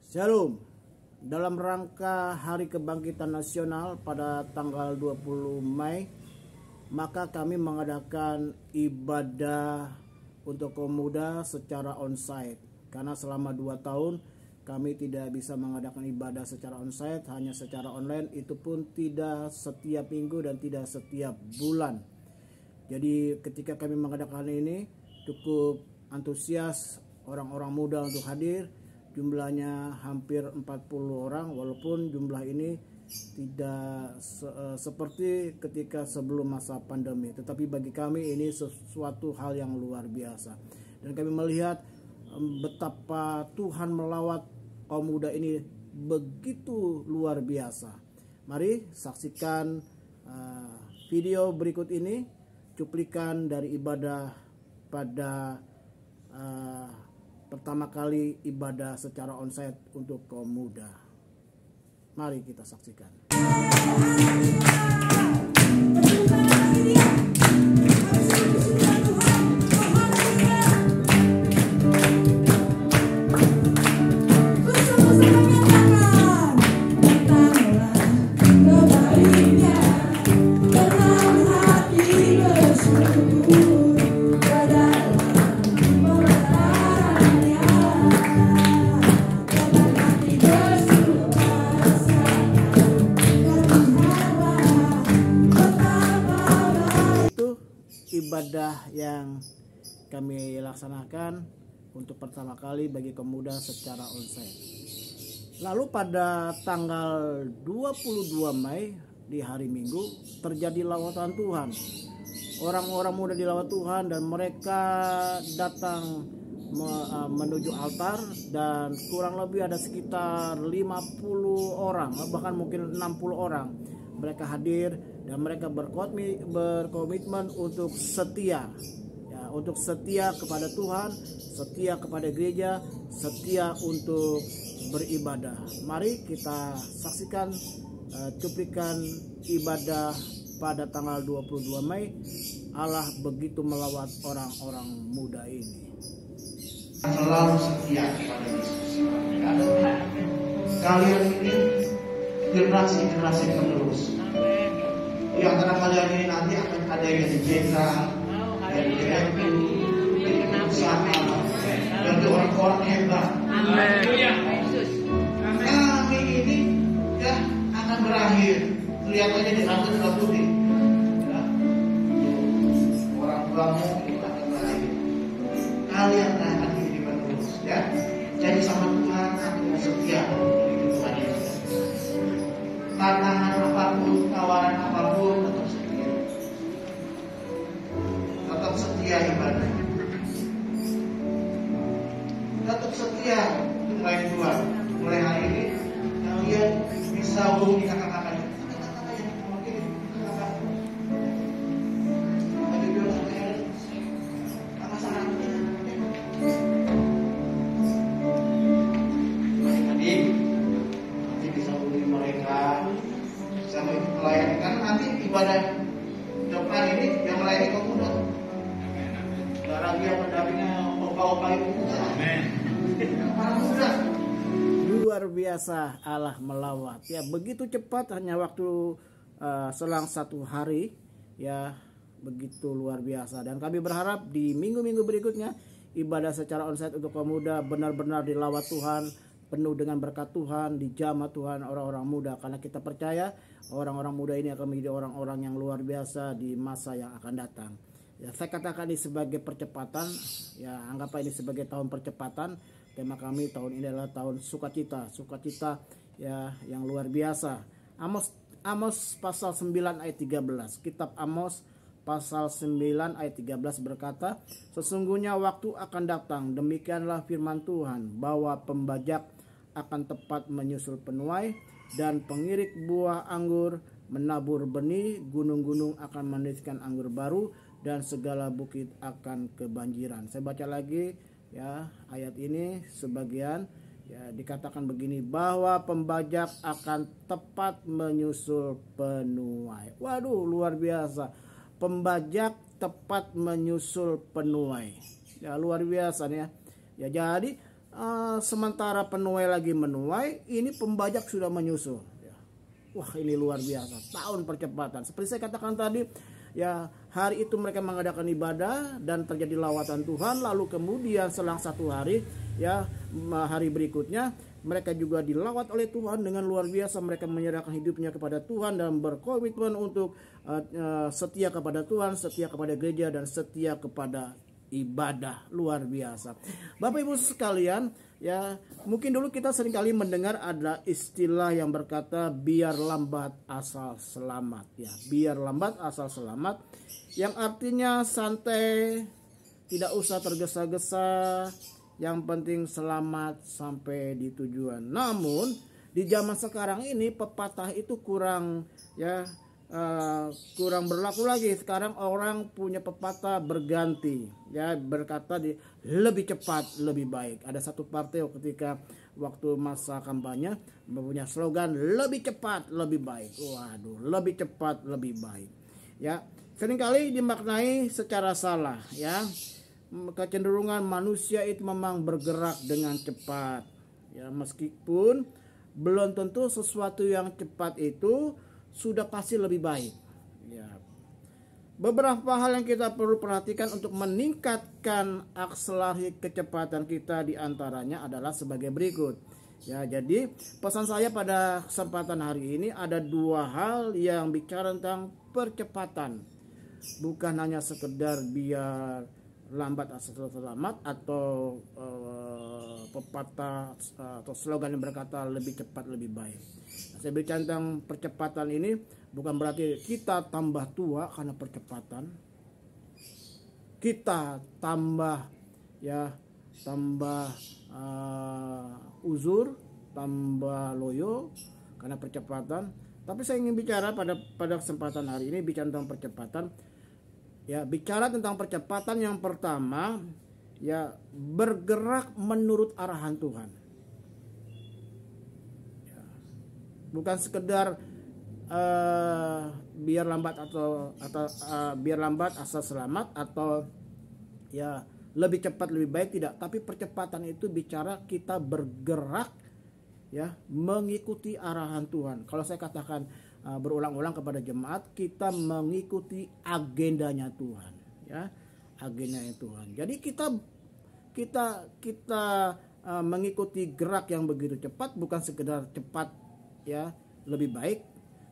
Shalom. Dalam rangka Hari Kebangkitan Nasional pada tanggal 20 Mei, maka kami mengadakan ibadah untuk kaum muda secara onsite. Karena selama 2 tahun kami tidak bisa mengadakan ibadah secara onsite, hanya secara online, itu pun tidak setiap minggu dan tidak setiap bulan. Jadi ketika kami mengadakan ini cukup antusias orang-orang muda untuk hadir. Jumlahnya hampir 40 orang, walaupun jumlah ini tidak seperti ketika sebelum masa pandemi. Tetapi bagi kami ini sesuatu hal yang luar biasa. Dan kami melihat betapa Tuhan melawat kaum muda ini begitu luar biasa. Mari saksikan video berikut ini, cuplikan dari ibadah pada pertama kali ibadah secara onsite untuk kaum muda. Mari kita saksikan. Ibadah yang kami laksanakan untuk pertama kali bagi kaum muda secara onsite. Lalu pada tanggal 22 Mei di hari Minggu terjadi lawatan Tuhan. Orang-orang muda dilawat Tuhan dan mereka datang menuju altar, dan kurang lebih ada sekitar 50 orang, bahkan mungkin 60 orang. Mereka hadir dan mereka berkomitmen untuk setia, ya, untuk setia kepada Tuhan, setia kepada gereja, setia untuk beribadah. Mari kita saksikan cuplikan ibadah pada tanggal 22 Mei. Allah begitu melawat orang-orang muda ini. Selalu setia kepada Yesus. Kalian ini generasi-generasi penerus. Di antara kalian ini nanti akan ada yang jadi jenderal, yang direktur, pengusaha, dan orang-orang hebat. Kami ini ya akan berakhir. Kelihatannya di rambut sudah putih. Ya. Orang tuamu itu akan berakhir. Kalian akan hidup terus. Ya. Jadi sama Tuhan aku setia di Tuhan Yesus. Tantangan apapun, tawaran apapun, tetap setia. Tetap setia ibadah. Tetap setia mulai Tuhan. Mulai hari ini kalian bisa hubungi kakak-kakaknya. Kakak-kakaknya oke, kakak. Tadi bilang saya kakak-kakaknya. Adik, nanti bisa hubungi mereka. Sama itu melayani, karena nanti ibadah depan ini yang melayani kaum muda. Darah dia mendampingi opa-opa itu muda. Para muda. Luar biasa Allah melawat. Ya, begitu cepat, hanya waktu selang 1 hari, ya begitu luar biasa. Dan kami berharap di minggu-minggu berikutnya ibadah secara onsite untuk kaum muda benar-benar dilawat Tuhan, penuh dengan berkat Tuhan, dijamah Tuhan orang-orang muda, karena kita percaya orang-orang muda ini akan menjadi orang-orang yang luar biasa di masa yang akan datang. Ya, saya katakan ini sebagai percepatan, ya anggaplah ini sebagai tahun percepatan. Tema kami tahun ini adalah tahun sukacita, sukacita ya yang luar biasa. Amos pasal 9 ayat 13. Kitab Amos pasal 9 ayat 13 berkata, sesungguhnya waktu akan datang, demikianlah firman Tuhan, bahwa pembajak akan tepat menyusul penuai, dan pengirik buah anggur menabur benih, gunung-gunung akan menetiskan anggur baru, dan segala bukit akan kebanjiran. Saya baca lagi ya ayat ini sebagian, ya dikatakan begini, bahwa pembajak akan tepat menyusul penuai. Waduh, luar biasa. Pembajak tepat menyusul penuai. Ya luar biasa nih ya. Ya jadi sementara penuai lagi menuai, ini pembajak sudah menyusul. Wah, ini luar biasa, tahun percepatan. Seperti saya katakan tadi, ya, hari itu mereka mengadakan ibadah dan terjadi lawatan Tuhan. Lalu kemudian selang 1 hari, ya, hari berikutnya mereka juga dilawat oleh Tuhan dengan luar biasa. Mereka menyerahkan hidupnya kepada Tuhan dan berkomitmen untuk setia kepada Tuhan, setia kepada gereja, dan setia kepada ibadah. Luar biasa. Bapak Ibu sekalian, ya, mungkin dulu kita seringkali mendengar ada istilah yang berkata biar lambat asal selamat, ya, biar lambat asal selamat, yang artinya santai, tidak usah tergesa-gesa, yang penting selamat sampai di tujuan. Namun di zaman sekarang ini pepatah itu kurang, ya, kurang berlaku lagi. Sekarang orang punya pepatah berganti, ya, berkata lebih cepat lebih baik. Ada satu partai ketika waktu masa kampanye mempunyai slogan lebih cepat lebih baik. Waduh, lebih cepat lebih baik, ya, seringkali dimaknai secara salah, ya. Kecenderungan manusia itu memang bergerak dengan cepat, ya, meskipun belum tentu sesuatu yang cepat itu sudah pasti lebih baik, ya. Beberapa hal yang kita perlu perhatikan untuk meningkatkan akselerasi kecepatan kita diantaranya adalah sebagai berikut, ya. Jadi pesan saya pada kesempatan hari ini ada 2 hal yang bicara tentang percepatan, bukan hanya sekedar biar lambat asal selamat atau pepatah atau slogan yang berkata lebih cepat lebih baik. Saya bicara tentang percepatan ini bukan berarti kita tambah tua karena percepatan, kita tambah, ya, tambah uzur, tambah loyo karena percepatan. Tapi saya ingin bicara pada kesempatan hari ini bicara tentang percepatan. Ya, bicara tentang percepatan yang pertama, ya, bergerak menurut arahan Tuhan. Ya, bukan sekedar biar lambat atau biar lambat asal selamat atau, ya, lebih cepat lebih baik, tidak. Tapi percepatan itu bicara kita bergerak, ya, mengikuti arahan Tuhan. Kalau saya katakan berulang-ulang kepada jemaat, kita mengikuti agendanya Tuhan, ya, agendanya Tuhan. Jadi kita mengikuti gerak yang begitu cepat, bukan sekedar cepat, ya, lebih baik,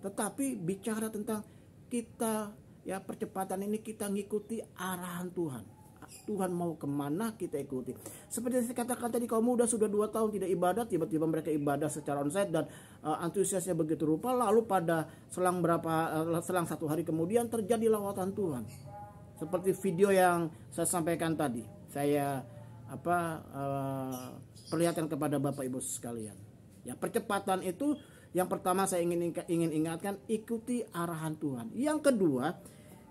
tetapi bicara tentang kita, ya, percepatan ini kita ngikuti arahan Tuhan. Tuhan mau kemana kita ikuti. Seperti yang saya katakan tadi, kaum muda sudah 2 tahun tidak ibadah, tiba-tiba mereka ibadah secara onsite dan antusiasnya begitu rupa. Lalu pada selang 1 hari kemudian terjadi lawatan Tuhan. Seperti video yang saya sampaikan tadi, saya perlihatkan kepada Bapak Ibu sekalian. Ya, percepatan itu yang pertama saya ingin ingatkan, ikuti arahan Tuhan. Yang kedua,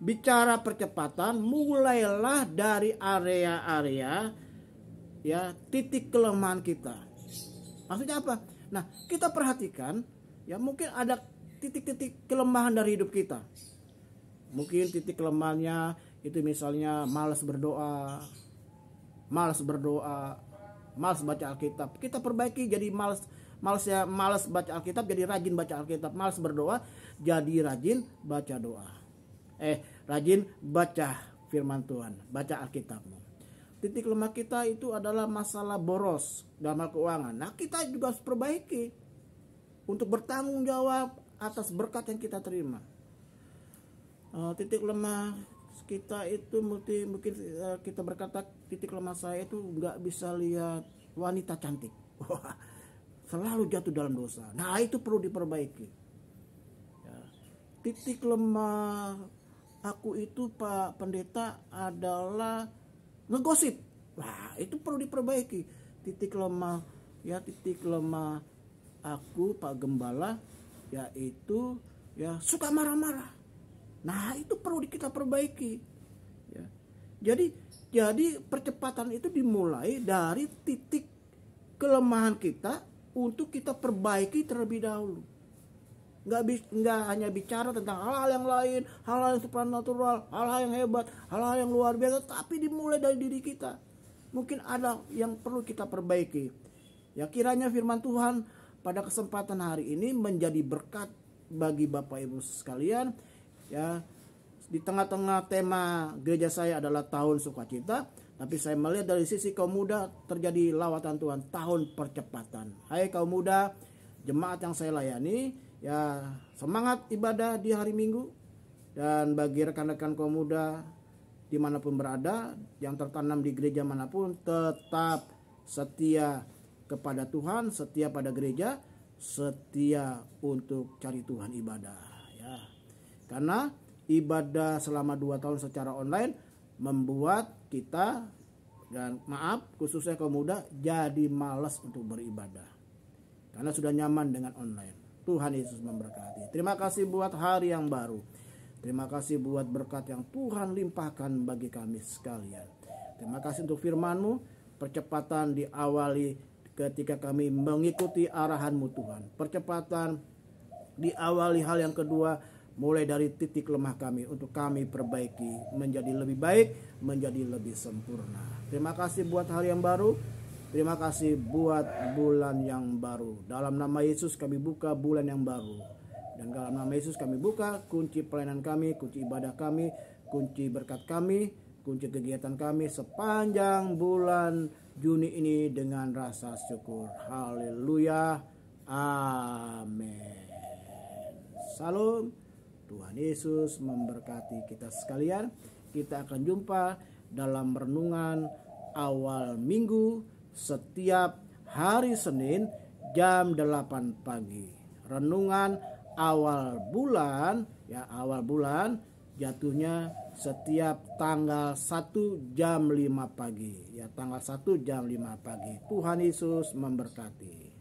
bicara percepatan, mulailah dari area-area, ya, titik kelemahan kita. Maksudnya apa? Nah, kita perhatikan, ya, mungkin ada titik-titik kelemahan dari hidup kita. Mungkin titik kelemahannya itu misalnya malas berdoa, malas baca Alkitab. Kita perbaiki jadi malas baca Alkitab jadi rajin baca Alkitab, malas berdoa jadi rajin baca doa. Rajin baca firman Tuhan, baca Alkitabmu. Titik lemah kita itu adalah masalah boros dalam hal keuangan. Nah, kita juga harus perbaiki untuk bertanggung jawab atas berkat yang kita terima. Titik lemah kita itu mungkin kita berkata, titik lemah saya itu nggak bisa lihat wanita cantik. Selalu jatuh dalam dosa. Nah, itu perlu diperbaiki. Ya. Titik lemah aku itu, Pak Pendeta, adalah ngegosip. Wah, itu perlu diperbaiki. Titik lemah aku, Pak Gembala, yaitu, ya, suka marah-marah. Nah, itu perlu kita perbaiki. Ya. Jadi percepatan itu dimulai dari titik kelemahan kita untuk kita perbaiki terlebih dahulu. Nggak hanya bicara tentang hal-hal yang lain, hal-hal yang supranatural, hal-hal yang hebat, hal-hal yang luar biasa, tapi dimulai dari diri kita. Mungkin ada yang perlu kita perbaiki. Ya, kiranya firman Tuhan pada kesempatan hari ini menjadi berkat bagi Bapak Ibu sekalian. Ya, di tengah-tengah tema gereja saya adalah tahun sukacita, tapi saya melihat dari sisi kaum muda terjadi lawatan Tuhan, tahun percepatan. Hai kaum muda, jemaat yang saya layani, ya semangat ibadah di hari Minggu. Dan bagi rekan-rekan kaum muda dimanapun berada, yang tertanam di gereja manapun, tetap setia kepada Tuhan, setia pada gereja, setia untuk cari Tuhan ibadah. Ya, karena ibadah selama 2 tahun secara online membuat kita, dan maaf khususnya kaum muda, jadi malas untuk beribadah karena sudah nyaman dengan online. Tuhan Yesus memberkati. Terima kasih buat hari yang baru. Terima kasih buat berkat yang Tuhan limpahkan bagi kami sekalian. Terima kasih untuk firman-Mu. Percepatan diawali ketika kami mengikuti arahan-Mu Tuhan. Percepatan diawali hal yang kedua, mulai dari titik lemah kami untuk kami perbaiki menjadi lebih baik, menjadi lebih sempurna. Terima kasih buat hari yang baru. Terima kasih buat bulan yang baru. Dalam nama Yesus kami buka bulan yang baru. Dan dalam nama Yesus kami buka kunci pelayanan kami, kunci ibadah kami, kunci berkat kami, kunci kegiatan kami sepanjang bulan Juni ini dengan rasa syukur. Haleluya. Amin. Salam. Tuhan Yesus memberkati kita sekalian. Kita akan jumpa dalam renungan awal minggu setiap hari Senin jam 8 pagi. Renungan awal bulan, ya awal bulan jatuhnya setiap tanggal 1 jam 5 pagi. Ya tanggal 1 jam 5 pagi. Tuhan Yesus memberkati.